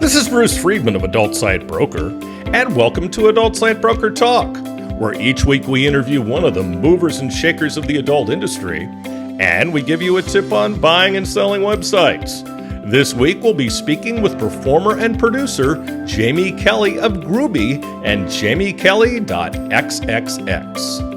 This is Bruce Friedman of Adult Site Broker, and welcome to Adult Site Broker Talk, where each week we interview one of the movers and shakers of the adult industry, and we give you a tip on buying and selling websites. This week we'll be speaking with performer and producer Jamie Kelly of Grooby and jamiekelly.xxx.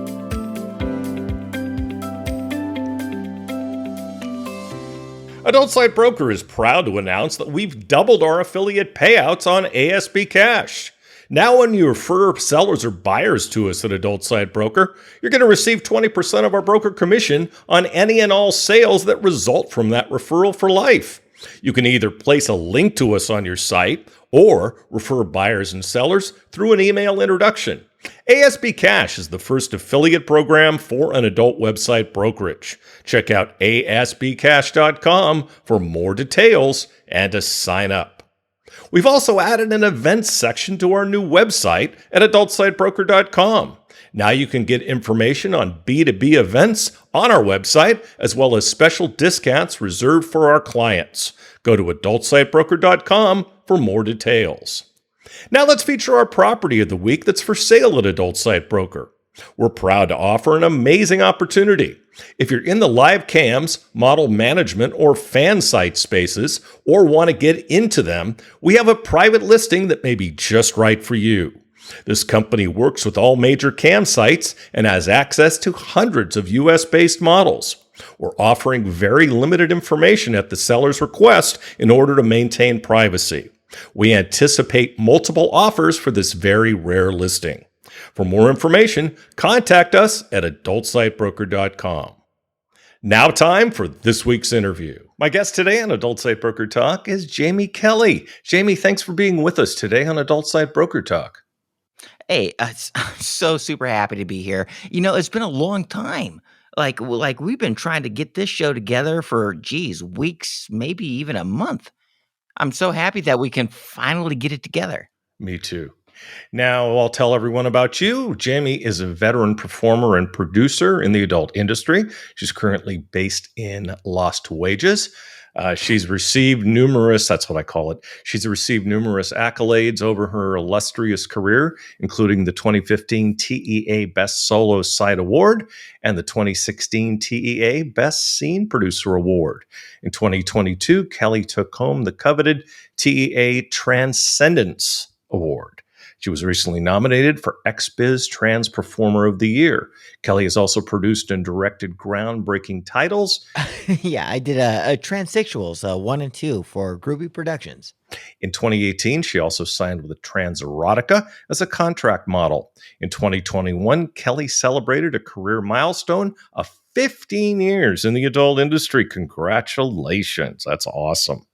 Adult Site Broker is proud to announce that we've doubled our affiliate payouts on ASB Cash. Now when you refer sellers or buyers to us at Adult Site Broker, you're going to receive 20% of our broker commission on any and all sales that result from that referral for life. You can either place a link to us on your site or refer buyers and sellers through an email introduction. ASB Cash is the first affiliate program for an adult website brokerage. Check out asbcash.com for more details and to sign up. We've also added an events section to our new website at adultsitebroker.com. Now you can get information on B2B events on our website, as well as special discounts reserved for our clients. Go to adultsitebroker.com for more details. Now let's feature our property of the week that's for sale at Adult Site Broker. We're proud to offer an amazing opportunity. If you're in the live cams, model management, or fan site spaces, or want to get into them, we have a private listing that may be just right for you. This company works with all major cam sites and has access to hundreds of US-based models. We're offering very limited information at the seller's request in order to maintain privacy. We anticipate multiple offers for this very rare listing. For more information, contact us at adultsitebroker.com. Now time for this week's interview. My guest today on Adult Site Broker Talk is Jamie Kelly. Jamie, thanks for being with us today on Adult Site Broker Talk. Hey, I'm so super happy to be here. You know, it's been a long time. Like we've been trying to get this show together for, weeks, maybe even a month. I'm so happy that we can finally get it together. Me too. Now, I'll tell everyone about you. Jamie is a veteran performer and producer in the adult industry. She's currently based in Lost Wages. She's received numerous, that's what I call it, she's received numerous accolades over her illustrious career, including the 2015 TEA Best Solo Site Award and the 2016 TEA Best Scene Producer Award. In 2022, Kelly took home the coveted TEA Transcendence Award. She was recently nominated for XBIZ Trans Performer of the Year. Kelly has also produced and directed groundbreaking titles. Yeah, I did a Transsexuals 1 and 2 for Grooby Productions. In 2018, she also signed with TransErotica as a contract model. In 2021, Kelly celebrated a career milestone of 15 years in the adult industry. Congratulations. That's awesome.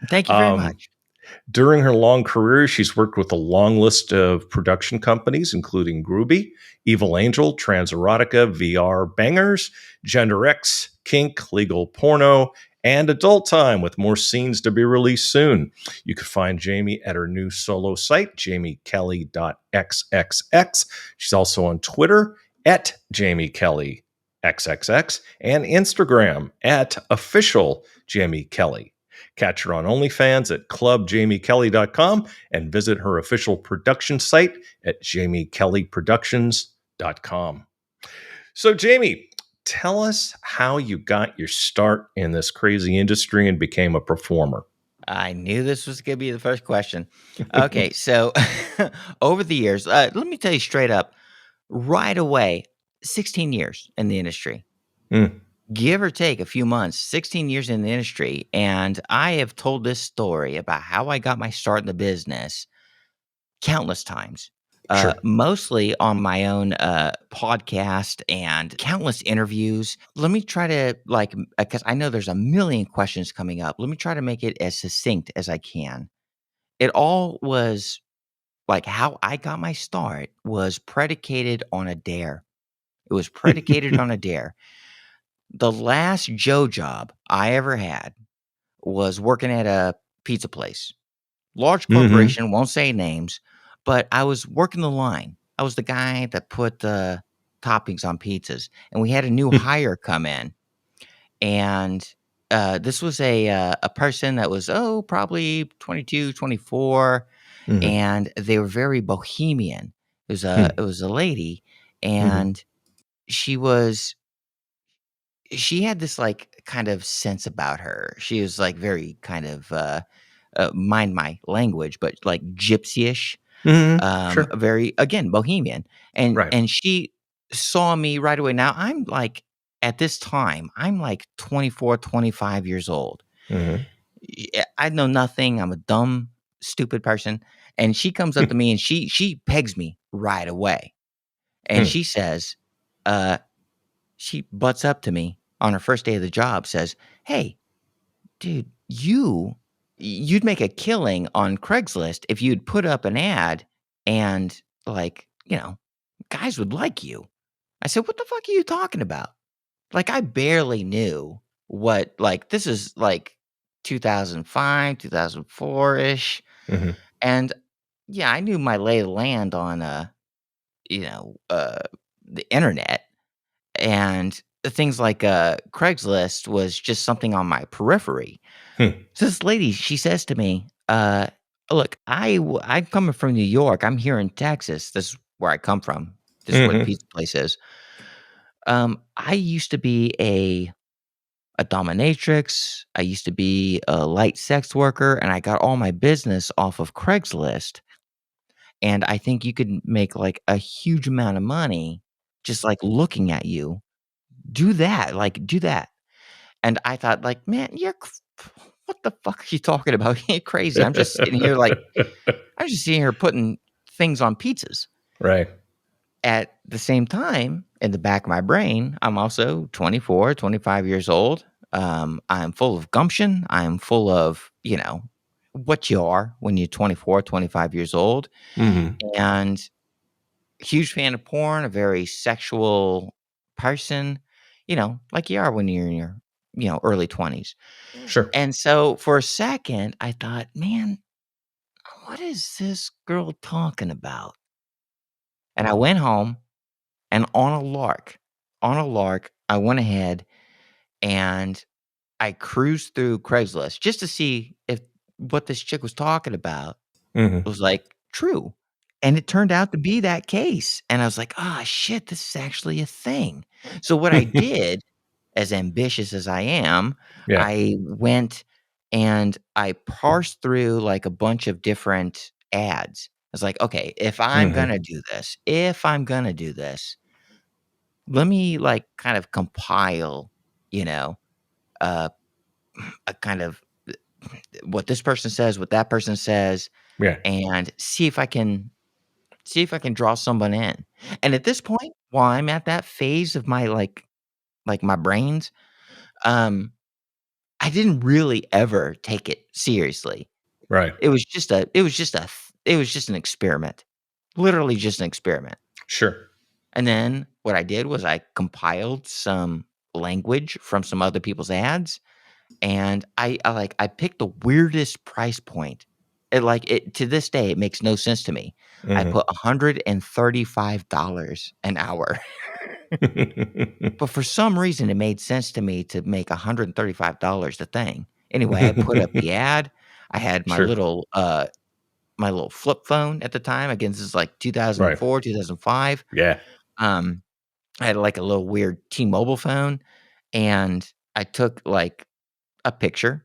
Thank you very much. During her long career, she's worked with a long list of production companies, including Grooby, Evil Angel, TransErotica, VR Bangers, Gender X, Kink, Legal Porno, and Adult Time, with more scenes to be released soon. You can find Jamie at her new solo site, jamiekelly.xxx. She's also on Twitter at jamiekellyxxx and Instagram at official Jamie Kelly. Catch her on OnlyFans at clubjamiekelly.com and visit her official production site at jamiekellyproductions.com. So, Jamie, tell us how you got your start in this crazy industry and became a performer. I knew this was going to be the first question. Okay, so over the years, let me tell you straight up, right away, 16 years in the industry. Give or take a few months, 16 years in the industry. And I have told this story about how I got my start in the business countless times, Sure. mostly on my own podcast and countless interviews. Let me try to, because I know there's a million questions coming up. Let me try to make it as succinct as I can. It all was like how I got my start was predicated on a dare. It was predicated on a dare. The last Joe job I ever had was working at a pizza place. Large corporation, won't say names, but I was working the line. I was the guy that put the toppings on pizzas. And we had a new hire come in. And This was a person that was, oh, probably 22, 24, Mhm. and they were very bohemian. Hmm. It was a lady, Mhm. and she was she had this, like, kind of sense about her. She was, like, very kind of, mind my language, but, like, gypsy-ish, Mhm. Sure. very, again, bohemian, Right. and she saw me right away. Now I'm, like, at this time, I'm, like, 24, 25 years old. Mhm. I know nothing. I'm a dumb, stupid person, and she comes up to me and she pegs me right away, and Hmm. she says, uh she butts up to me on her first day of the job, says, "Hey, dude, you'd make a killing on Craigslist if you'd put up an ad and, like, guys would like you." I said, "What the fuck are you talking about?" Like, I barely knew what, like, this is, like, 2005, 2004-ish, Mhm. and, yeah, I knew my lay of the land on, you know, uh, the internet, and things like, Craigslist was just something on my periphery. Hmm. So this lady, she says to me, "Look, I'm coming from New York. I'm here in Texas. This is where I come from. This is where the Mhm. pizza place is. I used to be a dominatrix. I used to be a light sex worker, and I got all my business off of Craigslist. And I think you could make like a huge amount of money just like looking at you. Do that. Like, do that." And I thought, like, man, what the fuck are you talking about? You're crazy. I'm just sitting here putting things on pizzas. Right. At the same time, in the back of my brain, I'm also 24, 25 years old. I'm full of gumption. I'm full of, what you are when you're 24, 25 years old. Mhm. And huge fan of porn, a very sexual person, like you are when you're in your, early 20s. Sure. And so for a second, I thought, man, what is this girl talking about? And I went home and on a lark, I went ahead and I cruised through Craigslist just to see if what this chick was talking about Mhm. was, like, true. And it turned out to be that case. And I was like, "Ah, shit, this is actually a thing." So what I did, as ambitious as I am, Yeah. I went and I parsed through, like, a bunch of different ads. I was like, "Okay, Mhm. if I'm gonna do this, let me, like, kind of compile, you know, uh, a kind of what this person says, what that person says, Yeah. and see if I can draw someone in." And at this point, while I'm at that phase of my, like, my brains, um, I didn't really ever take it seriously. Right. It was just an experiment, literally just an experiment. Sure. And then what I did was I compiled some language from some other people's ads, and I picked the weirdest price point. It to this day, it makes no sense to me. I Mhm. put $135 an hour, but for some reason, it made sense to me to make $135 a thing. Anyway, I put up the ad. I had Sure. my little flip phone at the time. Again, this is like Right. 2004, 2005. Yeah. Um, I had, like, a little weird T-Mobile phone, and I took, like, a picture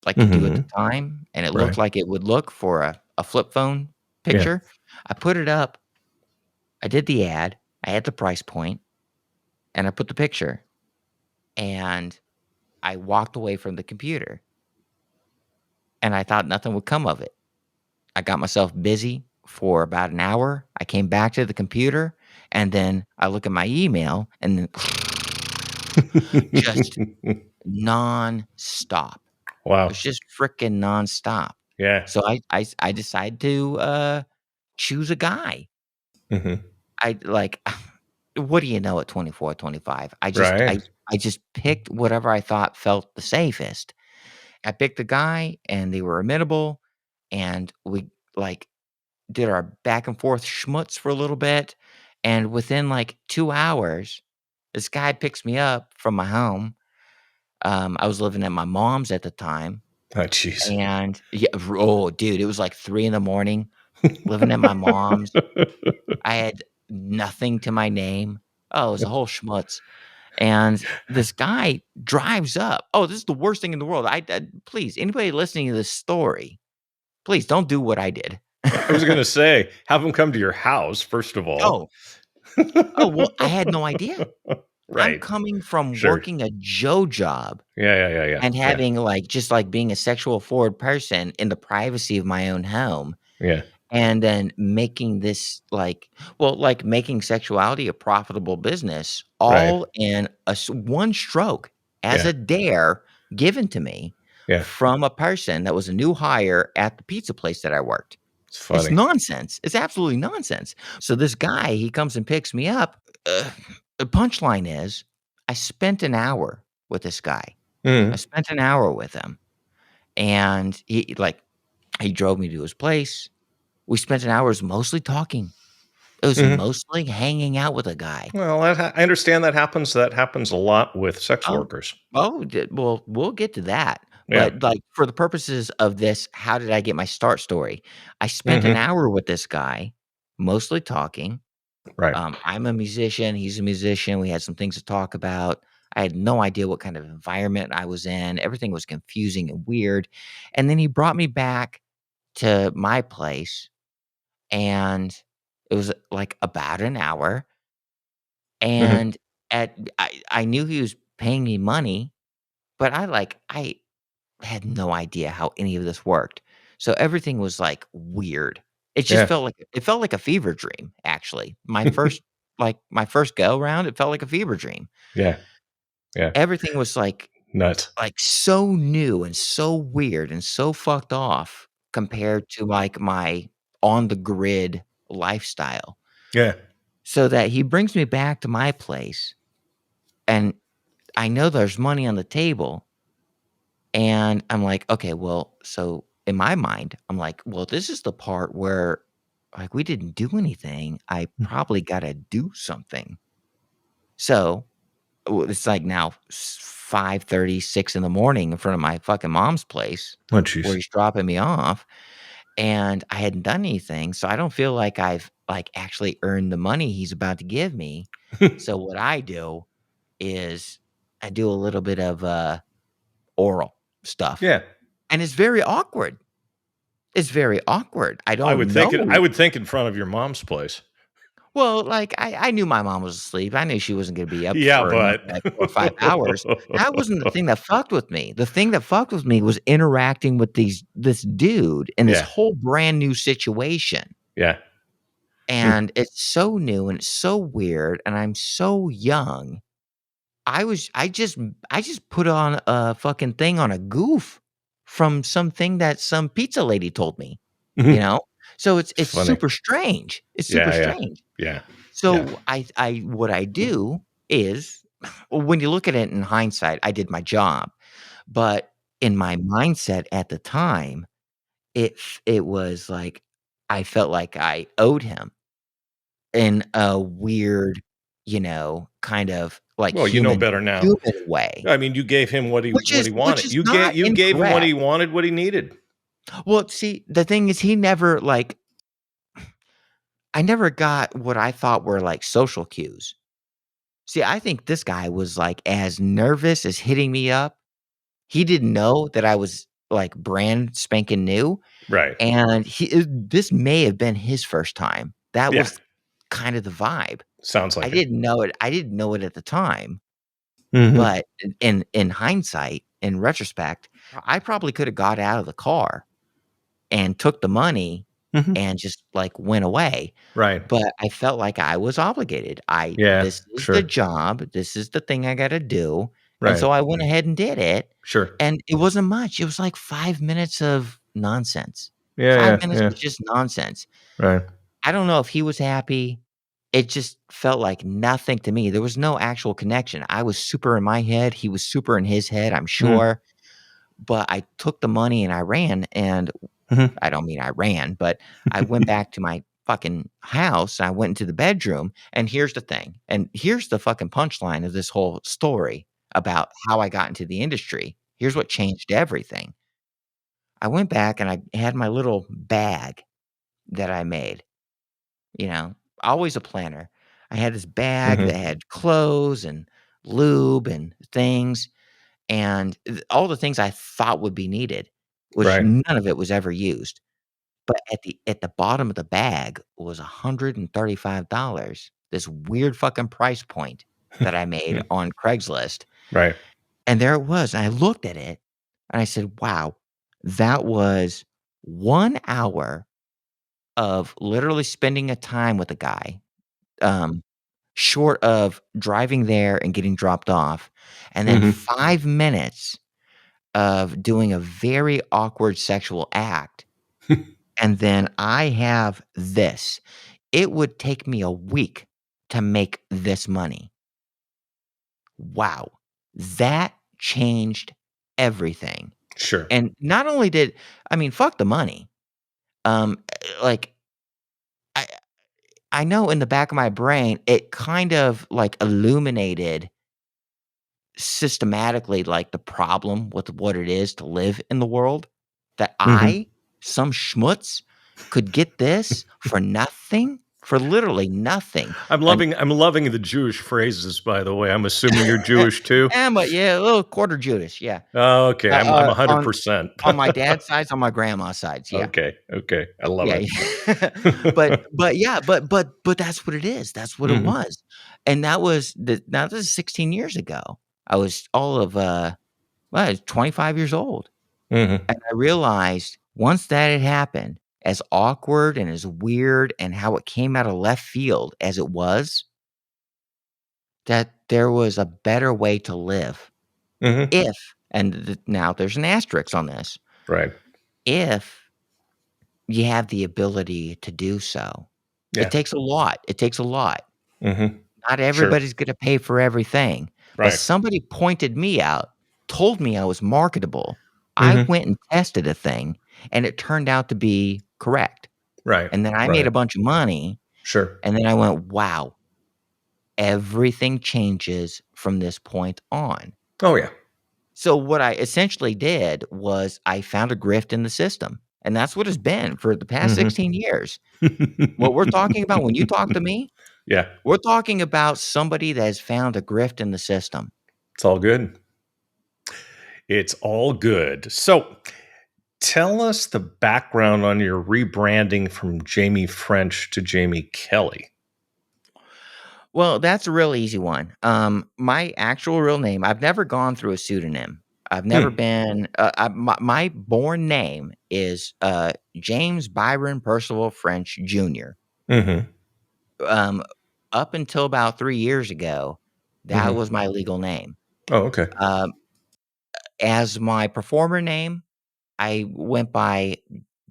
like you do at the Mhm. time, and it looked Right. like it would look for a flip phone Yeah. picture. I put it up, I did the ad, I had the price point, and I put the picture, and I walked away from the computer, and I thought nothing would come of it. I got myself busy for about an hour, I came back to the computer, and then I look at my email, and then just nonstop. It was Wow. just fricking nonstop. Yeah. So I decided to, choose a guy. Mhm. I like, what do you know at 24, 25? Right. I just picked whatever I thought felt the safest. I picked a guy and they were amenable and we like did our back and forth schmutz for a little bit. And within like 2 hours, this guy picks me up from my home. I was living at my mom's at the time, Oh, jeez. and yeah, oh, dude, it was like 3 in the morning, living at my mom's. I had nothing to my name. Oh, it was a whole schmutz. And this guy drives up. Oh, this is the worst thing in the world. I please, anybody listening to this story, please don't do what I did. I was gonna say, have him come to your house, first of all. Oh, oh, well, I had no idea. I'm Right. coming from Sure. working a Joe job Yeah. and Yeah. having, like, just, like, being a sexual forward person in the privacy of my own home, Yeah. and then making this, like, well, like, making sexuality a profitable business Right. all in one stroke as Yeah. a dare given to me Yeah. from a person that was a new hire at the pizza place that I worked. It's It's funny. nonsense. It's absolutely nonsense. So this guy, he comes and picks me up. The punchline is I spent an hour with this guy. I Mhm. spent an hour with him, and he drove me to his place. We spent an hour, it was mostly talking. It was Mhm. mostly hanging out with a guy. Well, I understand that happens. That happens a lot with sex Oh, workers. well, we'll get to that. Yeah. But, like, for the purposes of this, how did I get my start story? I spent an Mhm. hour with this guy, mostly talking. Right. I'm a musician, he's a musician, we had some things to talk about. I had no idea what kind of environment I was in, everything was confusing and weird, and then he brought me back to my place, and it was, like, about an hour, Mhm. and I knew he was paying me money, but I had no idea how any of this worked. So everything was, like, weird. Yeah. It felt like a fever dream, actually. My first go round, it felt like a fever dream. Yeah. Yeah. Everything was, Nuts. so new and so weird and so fucked off compared to, like, my on the grid lifestyle. Yeah. So that he brings me back to my place, and I know there's money on the table. And I'm like, "Okay, well," so in my mind, I'm like, "Well, this is the part where, like, we didn't do anything. I probably gotta do something." So, it's like now 5:30, 6 in the morning in front of my fucking mom's place Oh, where jeez. he's dropping me off, and I hadn't done anything, so I don't feel like I've, like, actually earned the money he's about to give me. So what I do is I do a little bit of, oral stuff, Yeah. and it's very awkward. It's very awkward. I I don't would think it. I know. would think in front of your mom's place. Well, like, I knew my mom was asleep. I knew she wasn't gonna be up Yeah, for another, but like, 4 or 5 hours. That wasn't the thing that fucked with me. The thing that fucked with me was interacting with this dude in this yeah. whole brand new situation, Yeah. Hmm. and it's so new, and it's so weird, and I'm so young. I just put on a fucking thing on a goof from something that some pizza lady told me, you Mhm. know? So It's it's funny. super strange. It's super Yeah. Yeah. strange. Yeah. Yeah. So I what I do is well, when you look at it in hindsight, I did my job, but in my mindset at the time, it was like I felt like I owed him in a weird, kind of like Well, you know better now. human way. I mean, you gave him Which what he is wanted. not You gave him what he incorrect. wanted, what he needed. Well, see, the thing is he never, like I never got what I thought were, like, social cues. See, I think this guy was, like, as nervous as hitting me up. He didn't know that I was, like, brand spanking new, Right. and this may have been his first time. That Yeah. was kind of the vibe. Sounds I like it. didn't know it I didn't know it at the time, Mhm. but in hindsight, in retrospect, I probably coulda got out of the car and took the money Mhm. and just, like, went away, Right. but I felt like I was obligated. Yeah. This is the Sure. job, this is the thing I gotta do, and Right. so I went ahead and did it, Sure. and it wasn't much, it was like 5 minutes of nonsense. 5 Yeah. minutes Yeah. of just nonsense. Right. I don't know if he was happy, it just felt like nothing to me, there was no actual connection. I was super in my head, he was super in his head, I'm Mm. sure, but I took the money and I ran, and Mhm. I don't mean I ran, but I went back to my fucking house, I went into the bedroom, and here's the thing, and here's the fucking punchline of this whole story. about how I got into the industry. Here's what changed everything. I went back and I had my little bag that I made, you know, always a planner. I had this bag that Mhm. had clothes and lube and things and all the things I thought would be needed, which Right. none of it was ever used. But at the bottom of the bag was $135, this weird fucking price point that I made on Craigslist, Right. and there it was, and I looked at it, and I said, "Wow, that was 1 hour of literally spending a time with a guy, um, short of driving there and getting dropped off, and then Mhm. 5 minutes of doing a very awkward sexual act, and then I have this. It would take me a week to make this money. Wow. That changed everything. Sure. And not only did I mean, fuck the money. Like, I I know in the back of my brain, it kind of, like, illuminated systematically, like, the problem with what it is to live in the world, that Mhm. I, some schmutz, could get this for nothing, for literally nothing, and I'm loving the Jewish phrases, by the way. I'm assuming you're Jewish too? yeah, a little quarter Judas, yeah. Oh, okay. I'm On 100%. my dad's sides, on my grandma's sides, yeah. Okay, okay. I love Yeah, it. yeah. But yeah, but that's what it is, that's what it Mhm. was, and that was the now this is 16 years ago. I was all of, well, I was 25 years old, Mhm. and I realized once that had happened, as awkward and as weird and how it came out of left field as it was, that there was a better way to live Mhm. if and now there's an asterisk on this, Right. if you have the ability to do so. It Yeah. takes a lot, it takes a lot. Mhm. Not Sure. everybody's gonna pay for everything, but Right. somebody pointed me out, told me I was marketable. I Mhm. went and tested a thing, and it turned out to be correct, Right. and then I made Right. a bunch of money, Sure. and then I went, "Wow, everything changes from this point on." Oh, yeah. So what I essentially did was I found a grift in the system, and that's what it's been for the past Mhm. 16 years. What we're talking about when you talk to me, Yeah. we're talking about somebody that has found a grift in the system. It's all good. It's all good. So, tell us the background on your rebranding from Jamie French to Jamie Kelly. Well, that's a real easy one. My actual real name, I've never gone through a pseudonym. I've never Hmm. been, my born name is James Byron Percival French Jr. Mhm. Um, Up until about 3 years ago, that Mhm. was my legal name. Oh, okay. Um, as my performer name, I went by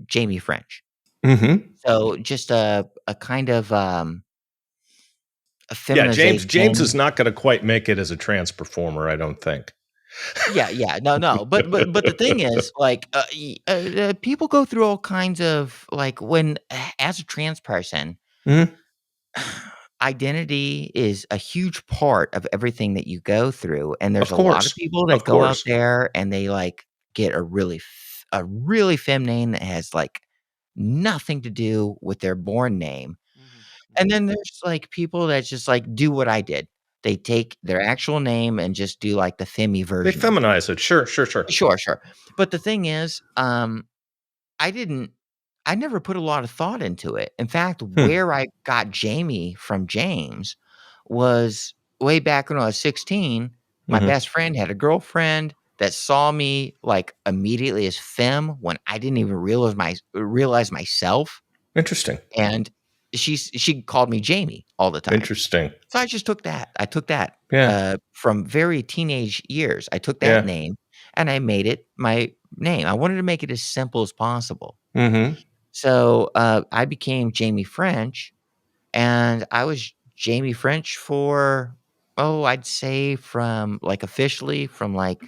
Jamie French. Mhm. So just a kind of a Yeah, James is feminization. not gonna quite make it as a trans performer, I don't think. Yeah, yeah. No, no. But the thing is, like, people go through all kinds of like when as a trans person, Mhm. identity is a huge part of everything that you go through, and there's Of a lot of course. people that Of go out course. there and they like get a really fem name that has like nothing to do with their born name. Mhm. And Mhm. then there's like people that just like do what I did. They take their actual name and just do like the femmy They version of it. feminize it. Sure, sure, sure. Sure, sure. But the thing is, I didn't I never put a lot of thought into it. In fact, Hmm. where I got Jamie from James was way back when I was 16. My Mhm. best friend had a girlfriend that saw me like immediately as femme when I didn't even realize myself. Interesting. And she called me Jamie all the time. Interesting. So I just took that. I took that, Yeah. from very teenage years. I took that Yeah. name and I made it my name. I wanted to make it as simple as possible. Mhm. So, I became Jamie French, and I was Jamie French for, oh, I'd say from, like, officially from, like,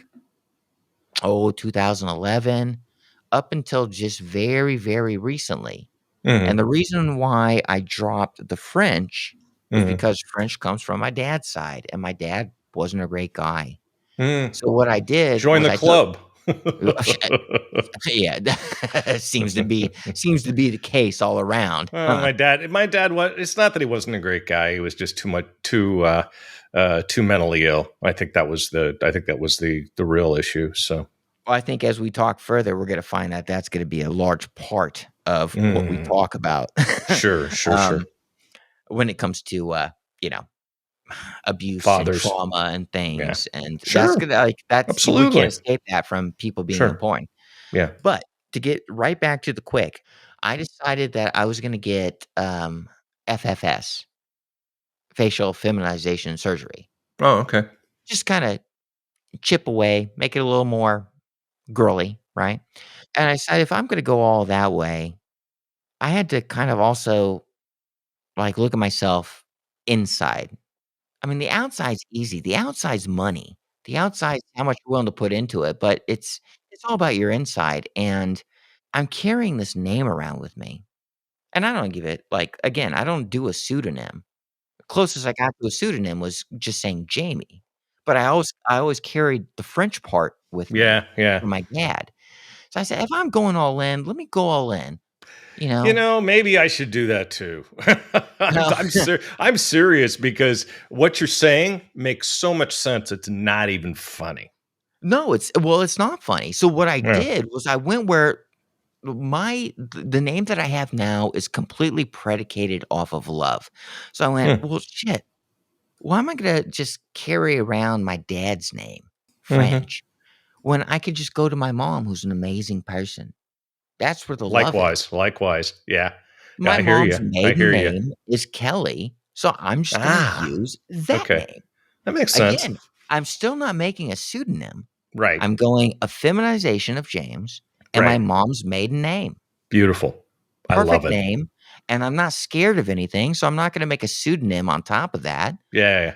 2011 up until just very, very recently. And Mhm. the reason why I dropped the French was Mhm. because French comes from my dad's side, and my dad wasn't a great guy. Mm. So what I did Join was the I took club. yeah, seems to be the case all around, Well, huh? my dad was. It's not that he wasn't a great guy. He was just too mentally ill. I think that was the real issue. So, Well, I think as we talk further, we're gonna find that that's gonna be a large part of what we mm, talk about, sure, sure, um, sure. when it comes to, you know, abuse and Fathers, trauma and yeah, things, and that's sure, gonna that's we can't absolutely, escape that from people being sure, important. yeah. But to get right back to the quick, I decided that I was gonna get, FFS, facial feminization surgery. Oh, okay. Just kinda chip away, make it a little more girly, right? And I decided if I'm gonna go all that way, I had to kind of also, like, look at myself inside. I mean, the outside's easy, the outside's money. The outside's how much you're willing to put into it, but it's all about your inside, and I'm carrying this name around with me, and I don't give it like, again, I don't do a pseudonym. The closest I got to a pseudonym was just saying Jamie, but I always carried the French part with me Yeah, yeah. from my dad. So I said, "If I'm going all in, let me go all in," you You know? know, maybe I should do that too. I'm, No. I'm, I'm serious because what you're saying makes so much sense. It's not even funny. No, it's not funny. So what I Yeah. did was I went where the name that I have now is completely predicated off of love. So I went, Hmm. "Well, shit, why am I gonna just carry around my dad's name, Hmm. French, when I could just go to my mom, who's an amazing person?" That's where the love is. Likewise, likewise. Yeah. Yeah, My I hear mom's you. I maiden hear you. name is Kelly, so I'm just gonna Ah, use that okay. name. That makes sense. Again, I'm still not making a pseudonym. Right, I'm going a feminization of James and my right. mom's maiden name. Beautiful. I love Perfect it. name, and I'm not scared of anything, so I'm not gonna make a pseudonym on top of that. Yeah,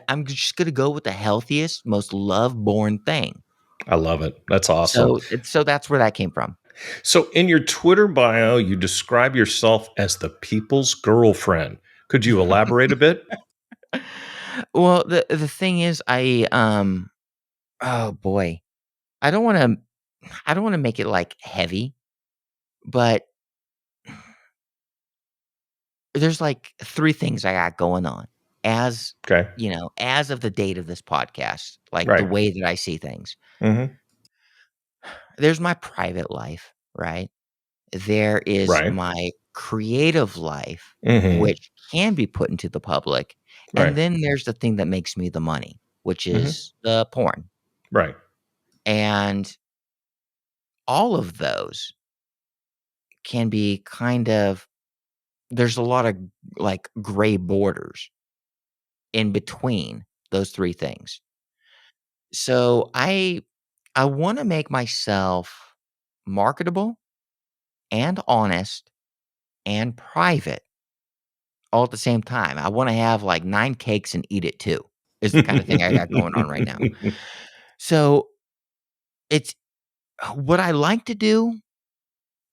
I'm just gonna go with the healthiest, most love-born thing. I love it. That's awesome. So that's where that came from. So, in your Twitter bio, you describe yourself as the people's girlfriend. Could you elaborate a bit? Well, the thing is oh boy, I don't wanna I don't wanna make it, like, heavy, but there's, like, 3 things I got going on as, Okay. as of the date of this podcast, like, the Right. way that I see things. Hmm. There's my private life, right? There is Right. my creative life, Hmm. which can be put into the public, and Right. then there's the thing that makes me the money, which Hmm. is the porn, Right. and all of those can be kind of there's a lot of, like, gray borders in between those 3 things. So I wanna make myself marketable and honest and private all at the same time. I wanna have, like, 9 cakes and eat it too, is the kinda thing I got going on right now. So, it's what I like to do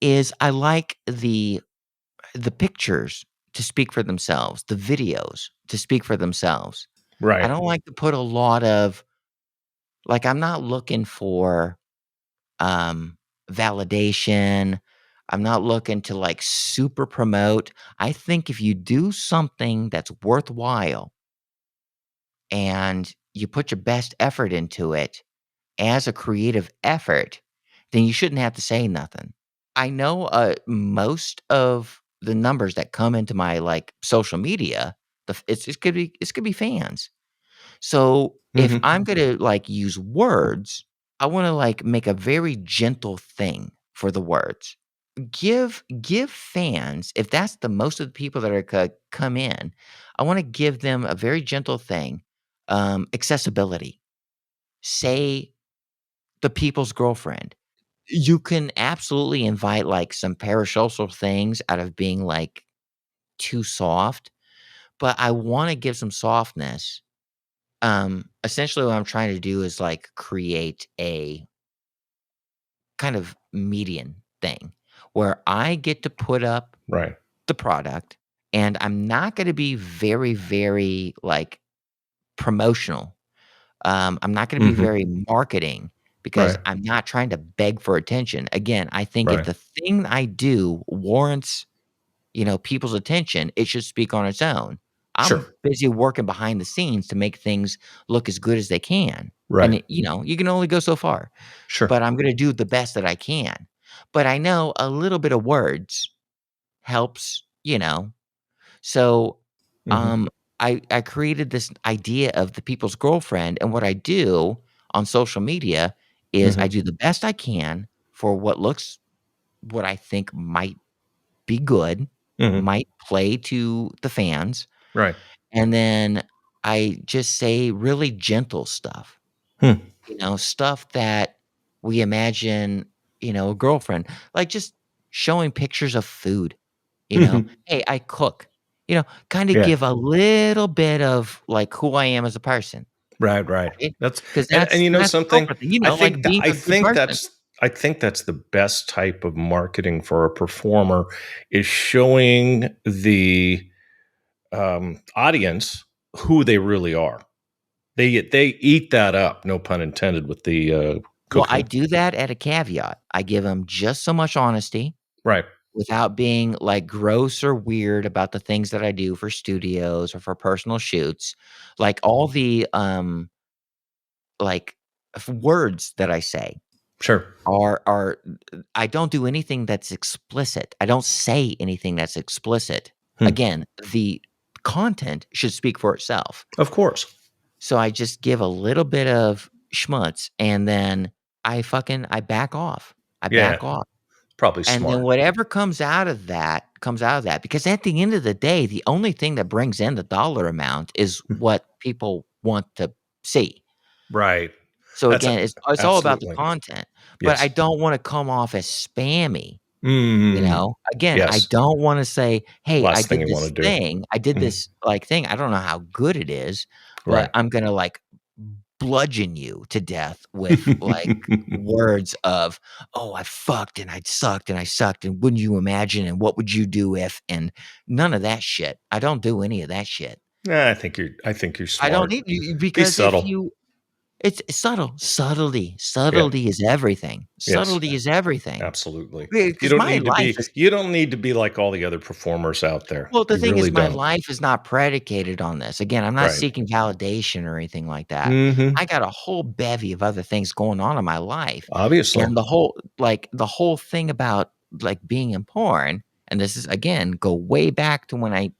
is I like the pictures to speak for themselves, the videos to speak for themselves. I Right. don't like to put a lot of like, I'm not looking for um, validation. I'm not looking to like super promote. I think if you do something that's worthwhile and you put your best effort into it as a creative effort, then you shouldn't have to say nothing. I know most of the numbers that come into my like social media, it's gonna be fans. So if Hmm. I'm gonna like use words, I wanna like make a very gentle thing for the words. Give fans, if that's the most of the people that are come in, I wanna give them a very gentle thing. Accessibility. Say the people's girlfriend. You can absolutely invite like some parasocial things out of being like too soft, but I wanna give some softness. Essentially what I'm trying to do is like create a kind of median thing where I get to put up Right. the product and I'm not going to be very, very like promotional I'm not gonna be Mhm. very marketing because Right. I'm not trying to beg for attention. Again, I think if Right. the thing I do warrants, people's attention, it should speak on its own. I'm Sure. busy working behind the scenes to make things look as good as they can, and, Right. you can only go so far, Sure. but I'm gonna do the best that I can. But I know a little bit of words helps, so, Mhm. um, I created this idea of the people's girlfriend, and what I do on social media is I Mhm. do the best I can for what I think might be good, Mhm. might play to the fans, Right. and then I just say really gentle stuff, Hmm. stuff that we imagine, a girlfriend, like just showing pictures of food. "Hey, I cook." Kinda Yeah. give a little bit of, like, who I am as a person, Right, right. right? That's 'Cause and you know that's the something? girlfriend thing, like being a good person. I think that's the best type of marketing for a performer is showing the, audience who they really are. They eat that up, no pun intended, with the, Well, I cooking. do that at a caveat. I give them just so much honesty Right. without being, like, gross or weird about the things that I do for studios or for personal shoots. Like, all the, like, words that I say Sure. are I don't do anything that's explicit. I don't say anything that's explicit. Hmm. Again, the content should speak for itself. Of course. So I just give a little bit of schmutz, and then I back off. I Yeah. back off. Probably And then smart. whatever comes out of that, because at the end of the day, the only thing that brings in the dollar amount is Hmm. what people want to see. Right. So That's again, it's all about the absolutely. content, but I Yes. don't wanna come off as spammy. Mm. Again, I Yes. don't wanna say, "Hey, Last thing you wanna do. I did Mhm. this, like, thing. I don't know how good it is, but Right. I'm gonna, like, bludgeon you to death with, like, words of, 'Oh, I fucked and I sucked and I sucked, and wouldn't you imagine, and what would you do if,' and none of that shit. I don't do any of that shit. Nah, I think you're I don't smart. need you Be because if subtle. you it's subtle. Yeah. Subtlety is everything. Yes. Subtlety is everything. Absolutely. Because my life is You don't need to be like all the other performers out there. Well, the You thing really is my don't. life is not predicated on this. Again, I'm not Right. seeking validation or anything like that. I Mhm. got a whole bevy of other things going on in my life, Obviously. and the whole thing about, like, being in porn, and this is again, go way back to when I,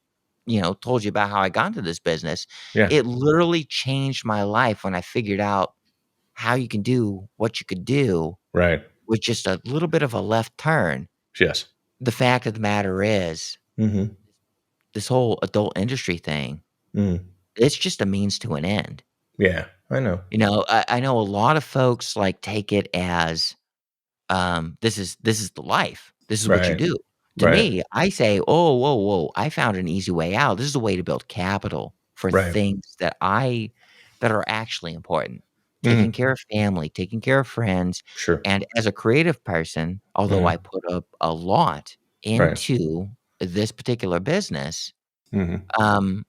told you about how I got into this business. Yeah. It literally changed my life when I figured out how you can do what you could do Right. with just a little bit of a left turn. Yes. The fact of the matter is, Mhm. this whole adult industry thing, Mm. it's just a means to an end. Yeah. I know. I know a lot of folks, like, take it as, this is the life. This is what you Right. do. To Right. me, I say, "Oh, whoa, whoa, I found an easy way out. This is a way to build capital for Right. things that are actually important. Taking Mhm. care of family, taking care of friends." Sure. And as a creative person, although I Mhm. put a lot Right. into this particular business, Mhm. um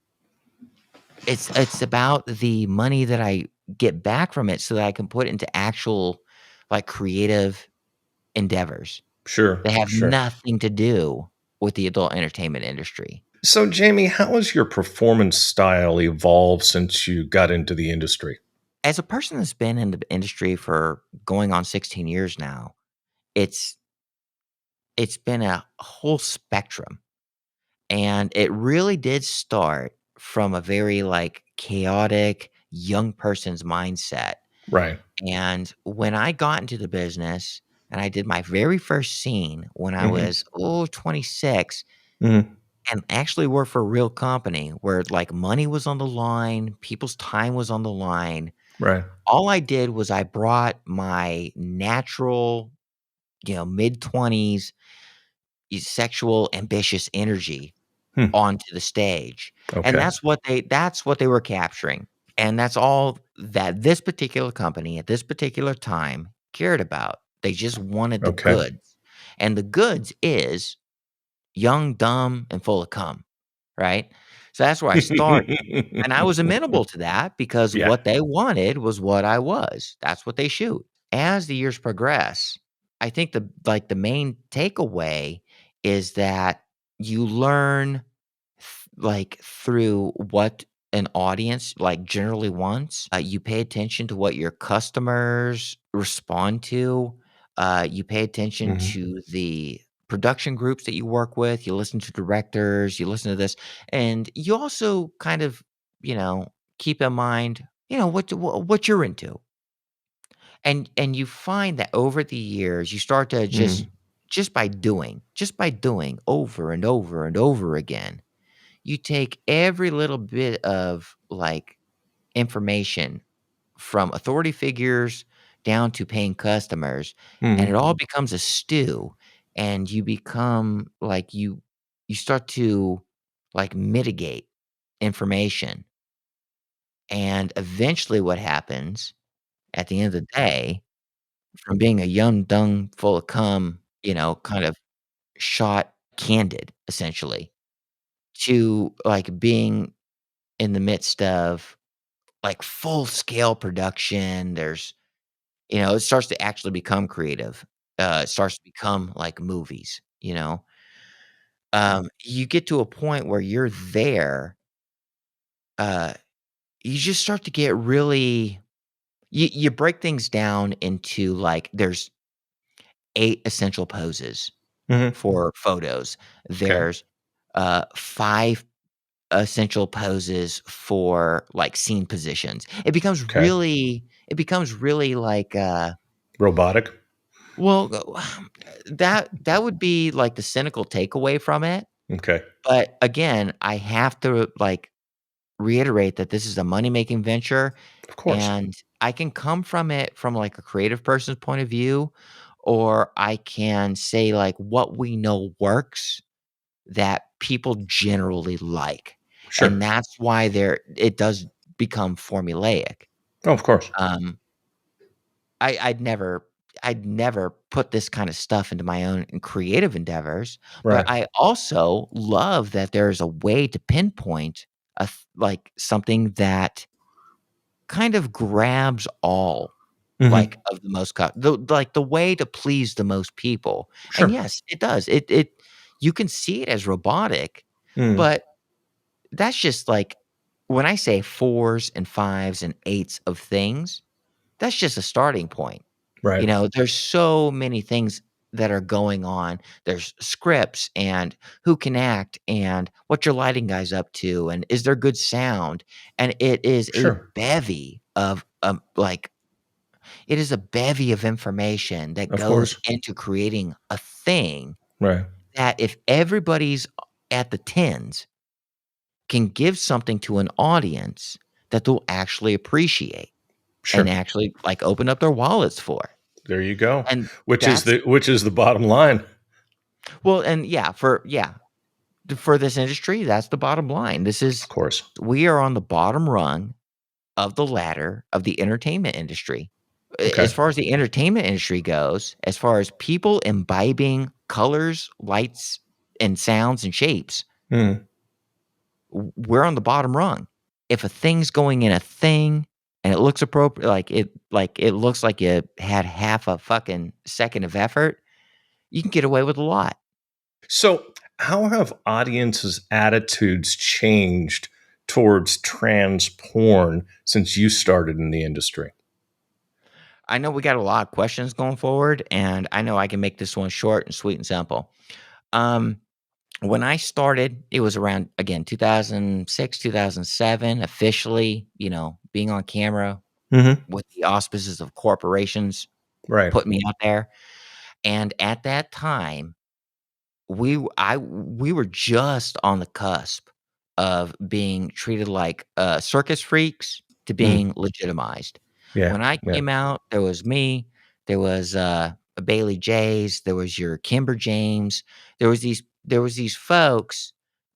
it's about the money that I get back from it so that I can put into actual, like, creative endeavors Sure. that have Sure. nothing to do with the adult entertainment industry. So, Jamie, how has your performance style evolved since you got into the industry? As a person that's been in the industry for going on 16 years now, it's it's been a whole spectrum, and it really did start from a very, like, chaotic young person's mindset. Right. And when I got into the business and I did my very first scene when I Mhm. was, 26, Mhm. and actually worked for a real company where, like, money was on the line, people's time was on the line. Right. All I did was I brought my natural, mid-20s sexual ambitious energy Hmm. onto the stage, and Okay. that's what they were capturing, and that's all that this particular company at this particular time cared about. They just wanted the Okay. goods, and the goods is young, dumb, and full of cum, right? So that's where I started, and I was amenable to that because Yeah. what they wanted was what I was. That's what they shoot. As the years progress, I think the main takeaway is that you learn through what an audience generally wants. You pay attention to what your customers respond to. You pay attention Mhm. to the production groups that you work with. You listen to directors. You listen to this, and you also kind of you know keep in mind what you're into, and you find that over the years you start to Mhm. just by doing over and over and over again, you take every little bit of, information from authority figures down to paying customers, and it Mhm. all becomes a stew, and you become you start to, mitigate information, and eventually what happens at the end of the day, from being a young dung full of cum, kind of shot candid, essentially, to, being in the midst of full scale production. There's it starts to actually become creative. It starts to become like movies, you know? You get to a point where you're there, uh, you just start to get really you break things down into, there's 8 essential poses Mhm. for photos. Okay. There's, 5 essential poses for, scene positions. Okay. It becomes really Robotic? well, that would be, the cynical takeaway from it, Okay. but again, I have to, reiterate that this is a money-making venture, Of course. and I can come from it from, a creative person's point of view, or I can say, what we know works that people generally like, and Sure. that's why it does become formulaic. Oh, of course. Um, I'd never put this kind of stuff into my own creative endeavors, but Right. I also love that there's a way to pinpoint something that kind of grabs all, Mhm. of the most the way to please the most people, and Sure. yes, it does. It you can see it as robotic, Mhm. but that's just when I say 4s and 5s and 8s of things, that's just a starting point. Right. There's so many things that are going on. There's scripts and who can act and what your lighting guy's up to and is there good sound? And it is a Sure. bevy of it is a bevy of information that Of goes course. into creating a thing Right. that if everybody's at the tens can give something to an audience that they'll actually appreciate and Sure. actually open up their wallets for. There you go. And Which is that's the bottom line. well, and for this industry, that's the bottom line. Of course. We are on the bottom rung of the ladder of the entertainment industry. As Okay. far as the entertainment industry goes, as far as people imbibing colors, lights, and sounds and shapes, Mhm. we're on the bottom rung. If a thing's going in a thing and it looks appropriate, it looks like you had half a fucking second of effort, you can get away with a lot. So, how have audiences' attitudes changed towards trans porn since you started in the industry? I know we got a lot of questions going forward, and I know I can make this one short and sweet and simple. Um, when I started, it was around again 2006, 2007, officially, being on camera Mhm. with the auspices of corporations Right. putting me out there. And at that time, we were just on the cusp of being treated like, circus freaks to Mm. being legitimized. Yeah. When I Yeah. came out, there was me, there was, Bailey Jays, there was your Kimber James, there was these folks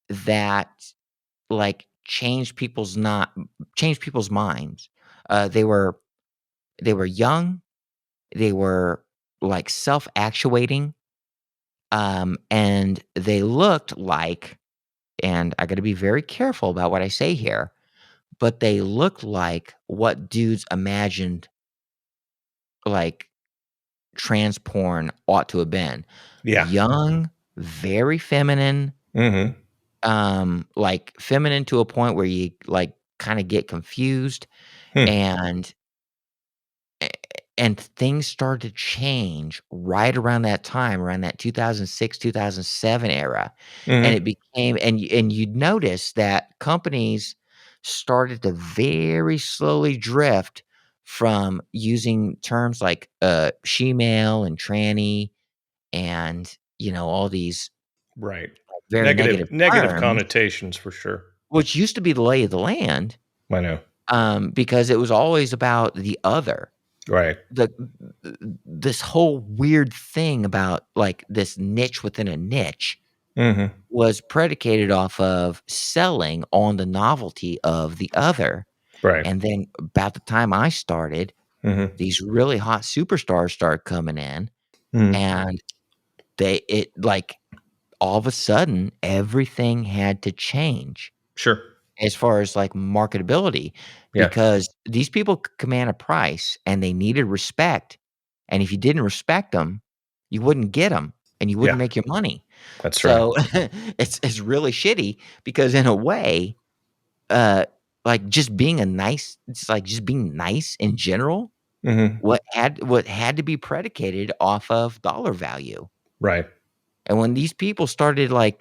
that, changed people's minds. They were young, they were, self-actuating, and they looked like and I got to be very careful about what I say here, but they look like what dudes imagined like trans porn ought to have been. Yeah. Young, very feminine, Mm-hmm. like feminine to a point where you like kind of get confused Hmm. and a- and things started to change right around that time, around that 2006, 2007 era. And it Mm-hmm. became and you'd notice that companies started to very slowly drift from using terms like she-male and tranny and all these Right. very Negative negative negative terms, connotations for sure. which used to be the lay of the land, I know. because it was always about the other. Right. The this whole weird thing about, like, this niche within a niche Mm-hmm. was predicated off of selling on the novelty of the other, Right. and then about the time I started, Mm-hmm. these really hot superstars started coming in, Mm-hmm. and like, all of a sudden, everything had to change Sure. as far as, like, marketability, Yeah. because these people command a price, and they needed respect, and if you didn't respect them, you wouldn't get them, and you wouldn't Yeah. make your money. That's right. So, it's really shitty because in a way, uh, like, just being nice in general, Mm-hmm. what had to be predicated off of dollar value, Right. and when these people started, like,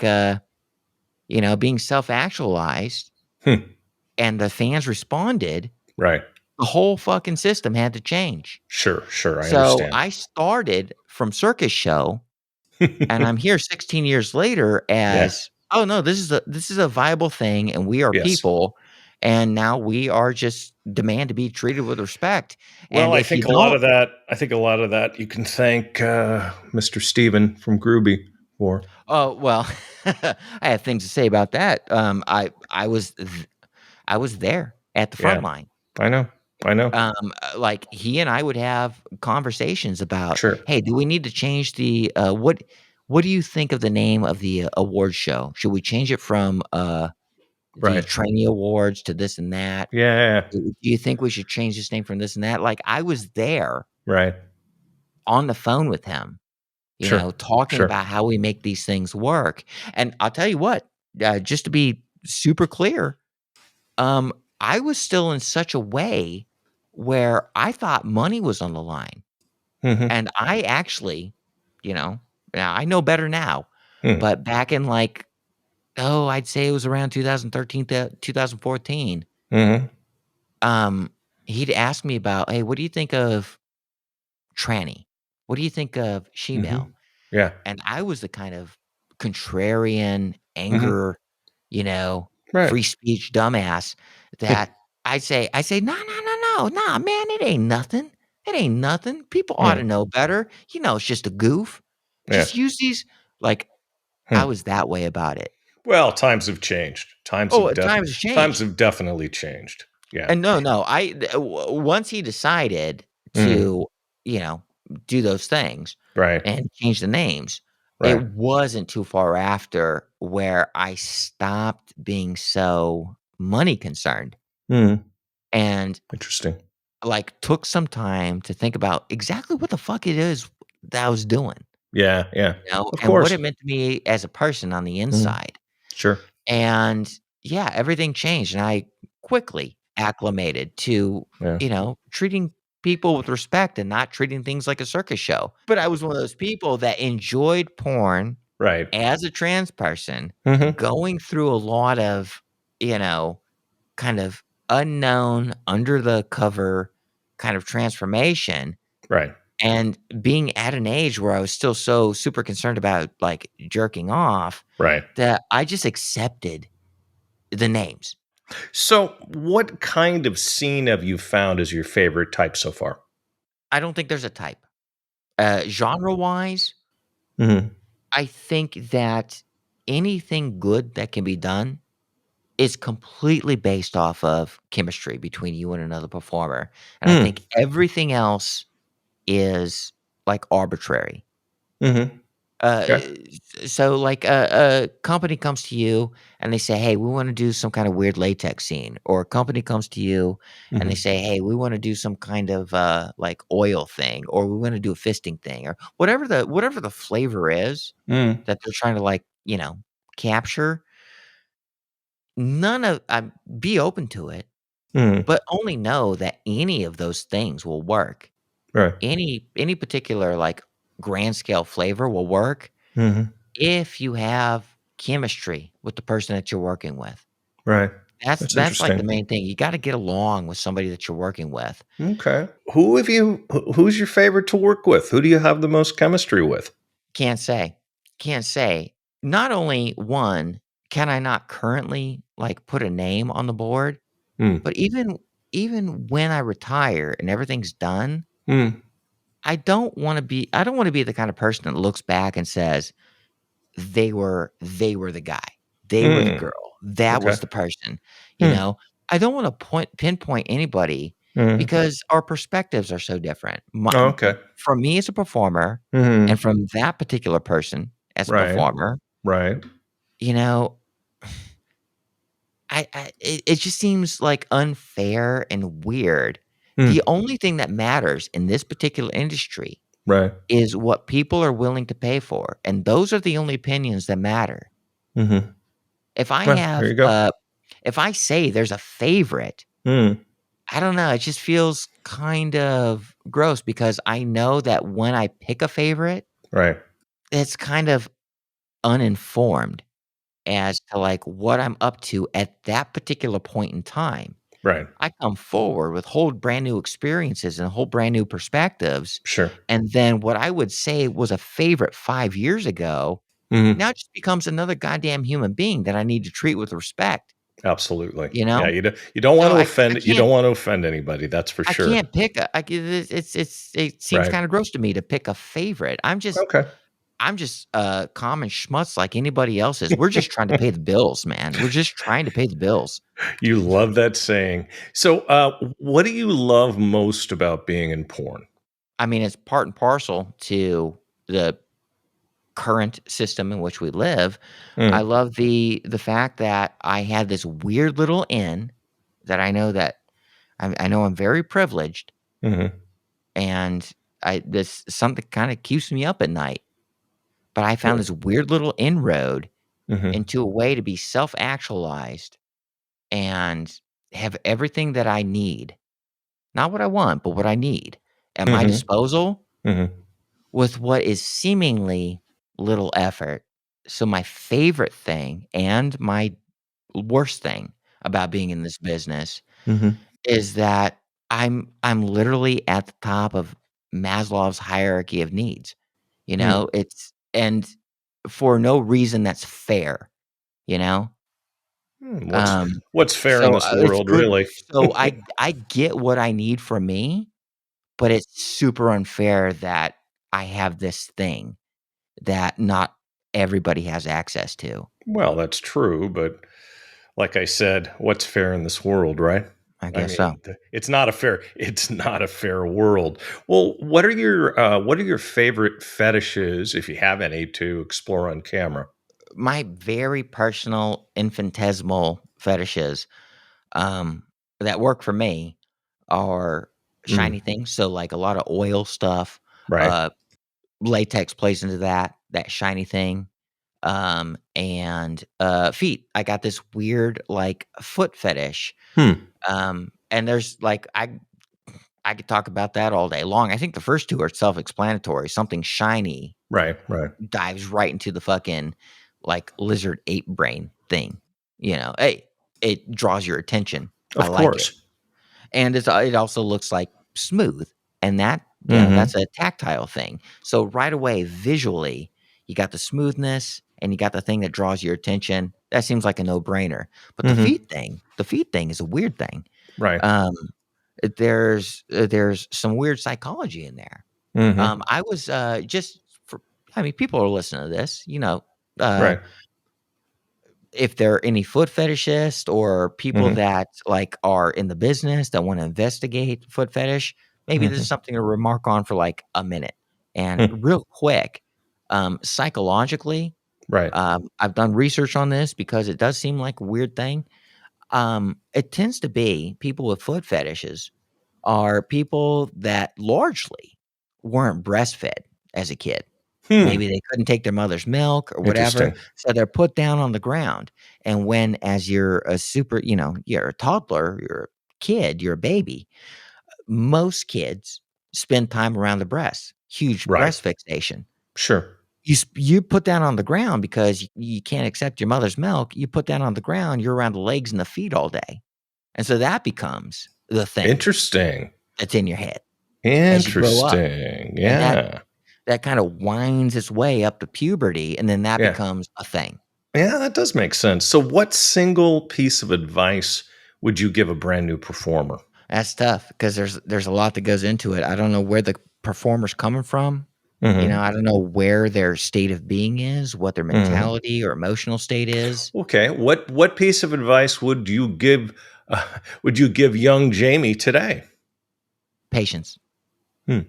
being self-actualized Hmm. and the fans responded, Right. the whole fucking system had to change. Sure. Sure. I So, understand. I started from circus show, and I'm here 16 years later Yeah. as, "Oh, no, this is a viable thing, and we are Yes. people, and now we are just demand to be treated with respect, Well, and I if you think a lot don't." of that. I think a lot of that you can thank Mr. Steven from Grooby for. Oh, well, I have things to say about that. I was there at the front Yeah. line. I know. I know. Like, he and I would have conversations about, Sure. "Hey, do we need to change what do you think of the name of the award show? Should we change it from, the Right. trainee awards to this and that? Yeah. Do you think we should change this name from this and that?" Like, I was there Right. on the phone with him, Sure. talking Sure. about how we make these things work, and I'll tell you what, just to be super clear, um, I was still in such a way where I thought money was on the line. Mm-hmm. And I actually, you know now I know better now, Mm. but back in, like, I'd say it was around 2013 to 2014, Mm-hmm. um, he'd ask me about, "Hey, what do you think of tranny? What do you think of Mm-hmm. she-male?" Yeah. And I was the kind of contrarian, Mm-hmm. anger, Right. free speech dumbass that I say, "No, no, no, no, nah, man, it ain't nothing. It ain't nothing. People ought to Mm. know better. It's just a goof. Yeah. Just use these." Like, I Hmm. was that way about it. Well, times have changed. Oh, times have Times changed. have definitely changed. Yeah. And no, once he decided Mm. to, you know, do those things Right. and change the names, it Right. wasn't too far after where I stopped being so money concerned Mm. and, Interesting. like, took some time to think about exactly what the fuck it is that I was doing, Yeah. Yeah. Of and what course. it meant to me as a person on the Mm. inside. Sure. And yeah, everything changed, and I quickly acclimated to, Yeah. treating people with respect and not treating things like a circus show. But I was one of those people that enjoyed porn Right. as a trans person, Mm-hmm. going through a lot of, kind of unknown, under the cover kind of transformation, Right. and being at an age where I was still so super concerned about, like, jerking off, Right. that I just accepted the names. So, what kind of scene have you found as your favorite type so far? I don't think there's a type. Genre-wise, Mm-hmm. I think that anything good that can be done is completely based off of chemistry between you and another performer, and I Mm. think everything else is, like, arbitrary. Mm-hmm. Uh, Okay. so like a company comes to you and they say, "Hey, we want to do some kind of weird latex scene," or a company comes to you and they Mhm. say, "Hey, we want to do some kind of like oil thing, or we want to do a fisting thing, or whatever the flavor is Mm. that they're trying to like capture." None of be open to it, Mhm. but only know that any of those things will work. Right. Any particular like grand scale flavor will work Mhm. if you have chemistry with the person that you're working with. Right. That's That's like the interesting. main thing. You gotta get along with somebody that you're working with. Okay. Who's your favorite to work with? Who do you have the most chemistry with? Can't say. Can't say. Not only one, can I not currently like put a name on the board, Mm. but even when I retire and everything's done, Mm. I don't wanna be the kind of person that looks back and says, they were the guy. They were the Mm. girl. That Okay. was the person, you Mm. know? I don't wanna pinpoint anybody Mm. because our perspectives are so different. Oh, okay. From me as a performer and Mhm. from that particular person as a Right. performer, Right. you know, it just seems, like, unfair and weird. The Mm. only thing that matters in this particular industry Right. is what people are willing to pay for, and those are the only opinions that matter. Mhm. If I Well, there have, you go. if I say there's a favorite, Mm. I don't know, it just feels kind of gross because I know that when I pick a favorite, Right. it's kind of uninformed as to, like, what I'm up to at that particular point in time. Right. I come forward with whole brand new experiences and whole brand new perspectives, Sure. and then what I would say was a favorite 5 years ago Mhm. now just becomes another goddamn human being that I need to treat with respect, Absolutely. you Yeah, know? you don't So want to I offend you can't don't want to offend anybody, that's for I sure. can't pick a I c it seems Right. kinda gross to me to pick a favorite. Okay. I'm just a common schmutz like anybody else is. We're just trying to pay the bills, man. We're just trying to pay the bills. You love that saying. So, what do you love most about being in porn? I mean, it's part and parcel to the current system in which we live. I Mm. love the fact that I had this weird little in that I know I'm very privileged, Mhm. and I this something kinda keeps me up at night, but I found Good. this weird little inroad Mhm. into a way to be self-actualized and have everything that I need, not what I want, but what I need at my Mhm. disposal Mhm. with what is seemingly little effort. So my favorite thing and my worst thing about being in this business Mhm. is that I'm literally at the top of Maslow's hierarchy of needs. You Mm. know, it's and for no reason that's fair, you know? Mm. Um, What's fair in so, this it's world, good really? so I get what I need from me, but it's super unfair that I have this thing that not everybody has access to. Well, that's true, but like I said, what's fair in this world, right? I I guess so. mean, it's not a fair world. Well, what are your favorite fetishes, if you have any, to explore on camera? My very personal infinitesimal fetishes, um, that work for me are Mm. shiny things, so, like, a lot of oil stuff, Right. uh, latex plays into that shiny thing, and, feet. I got this weird, like, foot fetish, Hmm. and there's, like I could talk about that all day long. I think the first 2 are self-explanatory. Something shiny Right. Right. dives right into the fucking, like, lizard ape brain thing, you know? Hey, it draws your attention. I Of like it. course. And it also looks, like, smooth, and that's Mhm. a tactile thing. So, right away, visually, you got the smoothness, and you got the thing that draws your attention. That seems like a no-brainer. But Mhm. the feet thing is a weird thing. Right. Um, there's some weird psychology in there. Mhm. I was, just for I mean, people are listening to this, uh, Right. if there are any foot fetishists or people Mhm. that, like, are in the business that wanna investigate foot fetish, maybe this is Mhm. something to remark on for, like, a minute. And Hmm. real quick, Psychologically, Right. I've done research on this because it does seem like a weird thing. It tends to be people with foot fetishes are people that largely weren't breastfed as a kid. Hmm. Maybe they couldn't take their mother's milk or whatever, Interesting. so they're put down on the ground. And when as you're a you're a toddler, you're a kid, you're a baby, most kids spend time around the breast, huge Right. breast fixation. Sure. You put down on the ground because you can't accept your mother's milk, you put down on the ground, you're around the legs and the feet all day. And so that becomes the thing Interesting. that's in your head as you grow up. Interesting. And Yeah. that kinda winds its way up to puberty, and then that Yeah. becomes a thing. Yeah, that does make sense. So, what single piece of advice would you give a brand new performer? That's tough because there's a lot that goes into it. I don't know where the performer's coming from. Hmm. I don't know where their state of being is, what their Hmm. mentality or emotional state is. Okay. What piece of advice uh, would you give young Jamie today? Patience. Hmm.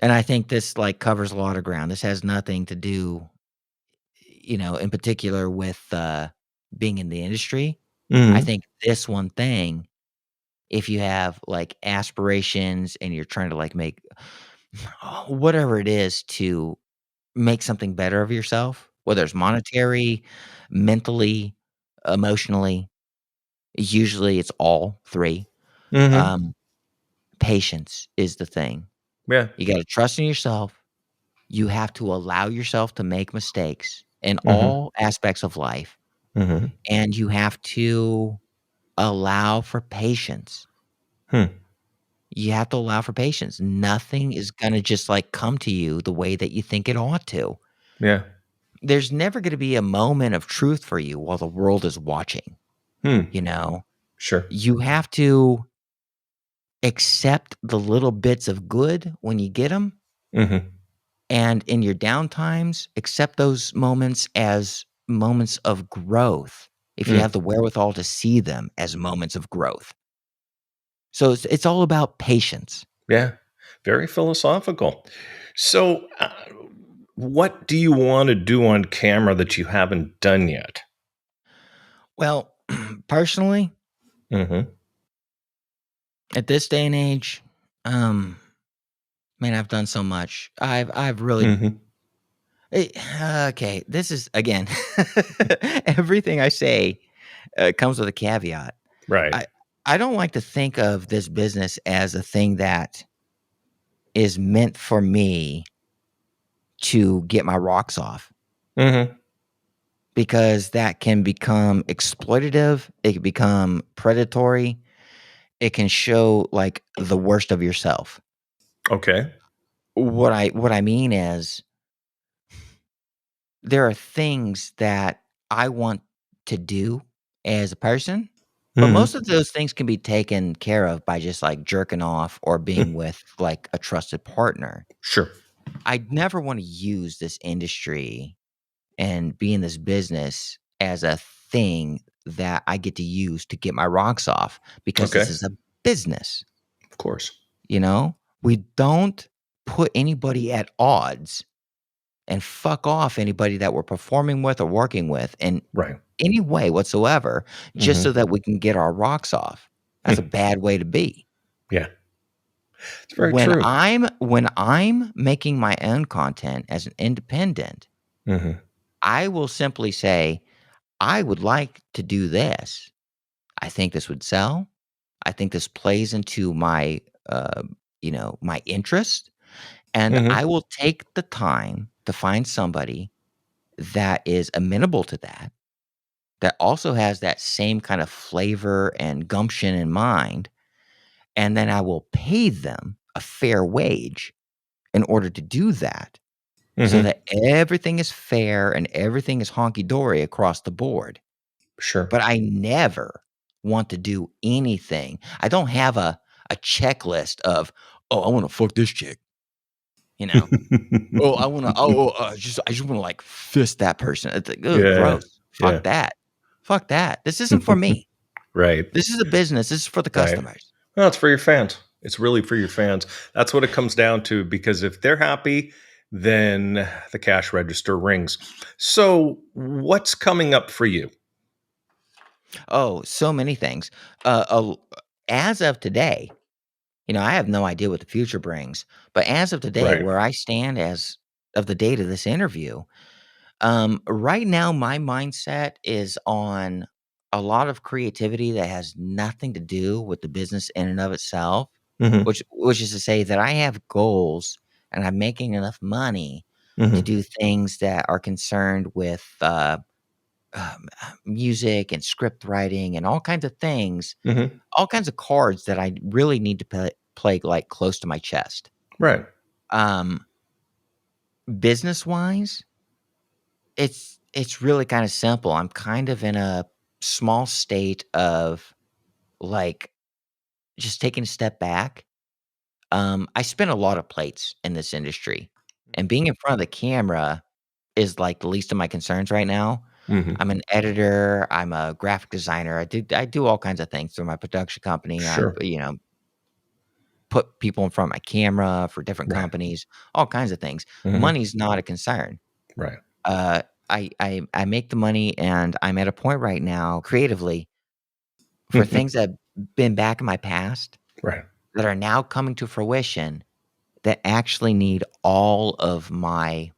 And I think this, like, covers a lot of ground. This has nothing to do, in particular with, being in the industry. I Hmm. think this one thing, if you have, like, aspirations and you're trying to, like, make whatever it is to make something better of yourself, whether it's monetary, mentally, emotionally, usually it's all 3. Hmm. Um, Patience is the thing. Yeah. You gotta trust in yourself. You have to allow yourself to make mistakes in Hmm. all aspects of life, Hmm. and you have to allow for patience. Hmm. You have to allow for patience. Nothing is gonna just, like, come to you the way that you think it ought to. Yeah. There's never gonna be a moment of truth for you while the world is watching, Hmm. you know? Sure. You have to accept the little bits of good when you get them, Hmm. and in your downtimes, accept those moments as moments of growth, if you have the wherewithal to see them as moments of growth. So it's all about patience. Yeah, very philosophical. So, what do you want to do on camera that you haven't done yet? Well, personally, Mhm, at this day and age, um, man, I've done so much. I've really mhm, eh, okay, this is again, everything I say, comes with a caveat. right. I I don't like to think of this business as a thing that is meant for me to get my rocks off, Mhm, because that can become exploitative, it can become predatory, it can show, like, the worst of yourself. okay. What I mean is, there are things that I want to do as a person, but most Mhm, of those things can be taken care of by just, like, jerking off or being mm, with, like, a trusted partner. sure. I'd never wanna use this industry and be in this business as a thing that I get to use to get my rocks off, because this Okay, is a business, of course. you know? We don't put anybody at odds and fuck off anybody that we're performing with or working with in Right. any way whatsoever, just so Mhm, that we can get our rocks off. That's a hmm, bad way to be. yeah, it's very When true. I'm making my own content as an independent, Mhm, I will simply say, "I would like to do this. I think this would sell. I think this plays into my interest, and I mhm, will take the time to find somebody that is amenable to that, that also has that same kind of flavor and gumption in mind, and then I will pay them a fair wage in order to do that, so mhm, that everything is fair and everything is honky dory across the board." sure. But I never want to do anything. I don't have a checklist of, "Oh, I wanna fuck this chick," you know? "Oh, I just wanna, like, fist that person." It's like, "Ugh, Yeah, gross. yeah. Fuck that. Fuck that. This isn't for me. Right, This is a business. This is for the right. customers." Well, it's for your fans. It's really for your fans. That's what it comes down to, because if they're happy, then the cash register rings. So what's coming up for you? Oh, so many things. As of today, I have no idea what the future brings, but as of today, Right. where I stand as of the date of this interview, right now my mindset is on a lot of creativity that has nothing to do with the business in and of itself, Hmm. which is to say that I have goals and I'm making enough money to Hmm. do things that are concerned with music and script writing and all kinds of things, Hmm. all kinds of cards that I really need to play like close to my chest. Right. Um, business wise, it's really kind of simple. I'm kind of in a small state of like just taking a step back. I spin a lot of plates in this industry, and being in front of the camera is like the least of my concerns right now. Hmm. I'm an editor. I'm a graphic designer. I do all kinds of things through my production company. I Sure. put people in front of my camera for different Right. companies, all kinds of things. Hmm. Money's not a concern. Right. Uh, I make the money, and I'm at a point right now creatively for things that have been back in my past Right. that are now coming to fruition that actually need all of my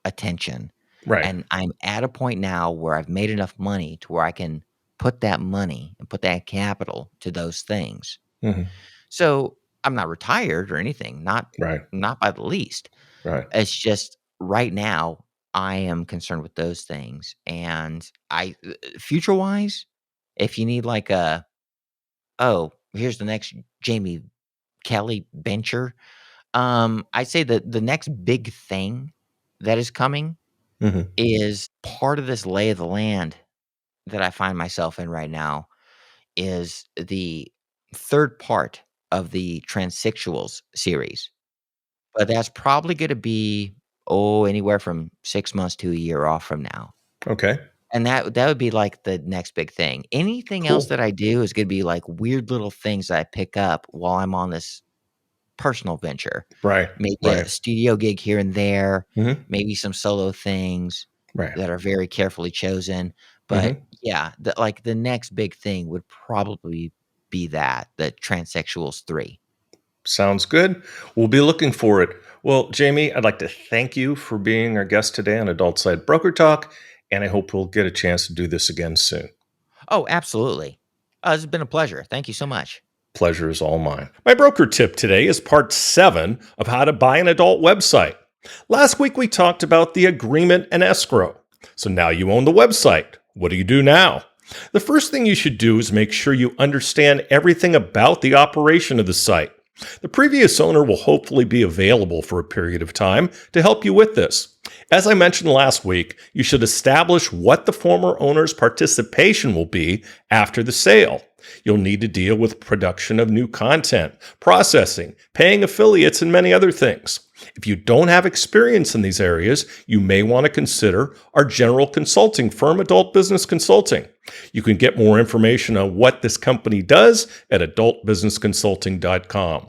attention. Right. And I'm at a point now where I've made enough money to where I can put that money and put that capital to those things. Hmm. So I'm not retired or anything, Right. not by the least. Right. It's just right now I am concerned with those things. And future wise, if you need like oh, here's the next Jamie Kelly venture. I'd say that the next big thing that is coming Hmm. is part of this lay of the land that I find myself in right now is the third part of the Transsexuals series. But that's probably gonna be, anywhere from 6 months to a year off from now. Okay. And that would be, like, the next big thing. Anything else Cool. that I do is gonna be, like, weird little things that I pick up while I'm on this personal venture. Right. Maybe a Right. studio gig here and there, Hmm. maybe some solo things Right. that are very carefully chosen. But, Hmm. yeah, the next big thing would probably be the Transsexuals 3. Sounds good. We'll be looking for it. Well, Jamie, I'd like to thank you for being our guest today on Adult Side Broker Talk, and I hope we'll get a chance to do this again soon. Oh, absolutely. It's been a pleasure. Thank you so much. Pleasure is all mine. My broker tip today is part 7 of how to buy an adult website. Last week we talked about the agreement and escrow. So now you own the website. What do you do now? The first thing you should do is make sure you understand everything about the operation of the site. The previous owner will hopefully be available for a period of time to help you with this. As I mentioned last week, you should establish what the former owner's participation will be after the sale. You'll need to deal with production of new content, processing, paying affiliates, and many other things. If you don't have experience in these areas, you may want to consider our general consulting firm, Adult Business Consulting. You can get more information on what this company does at adultbusinessconsulting.com.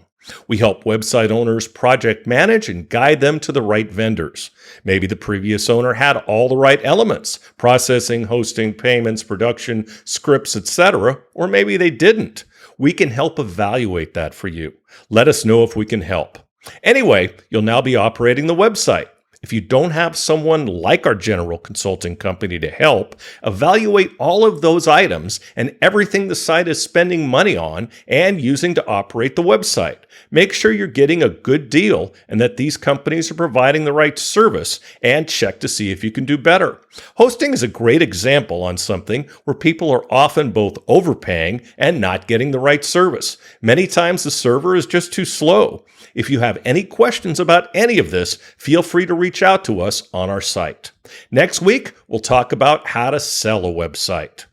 We help website owners project manage and guide them to the right vendors. Maybe the previous owner had all the right elements: processing, hosting, payments, production, scripts, etc., or maybe they didn't. We can help evaluate that for you. Let us know if we can help. Anyway, you'll now be operating the website. If you don't have someone like our general consulting company to help, evaluate all of those items and everything the site is spending money on and using to operate the website. Make sure you're getting a good deal and that these companies are providing the right service, and check to see if you can do better. Hosting is a great example on something where people are often both overpaying and not getting the right service. Many times the server is just too slow. If you have any questions about any of this, feel free to reach out to us on our site. Next week, we'll talk about how to sell a website.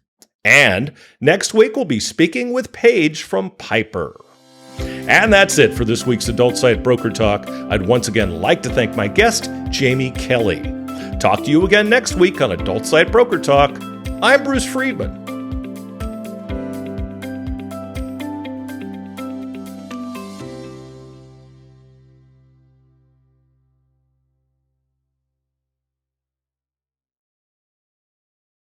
And next week, we'll be speaking with Paige from Piper. And that's it for this week's Adult Site Broker Talk. I'd once again like to thank my guest, Jamie Kelly. Talk to you again next week on Adult Site Broker Talk. I'm Bruce Friedman.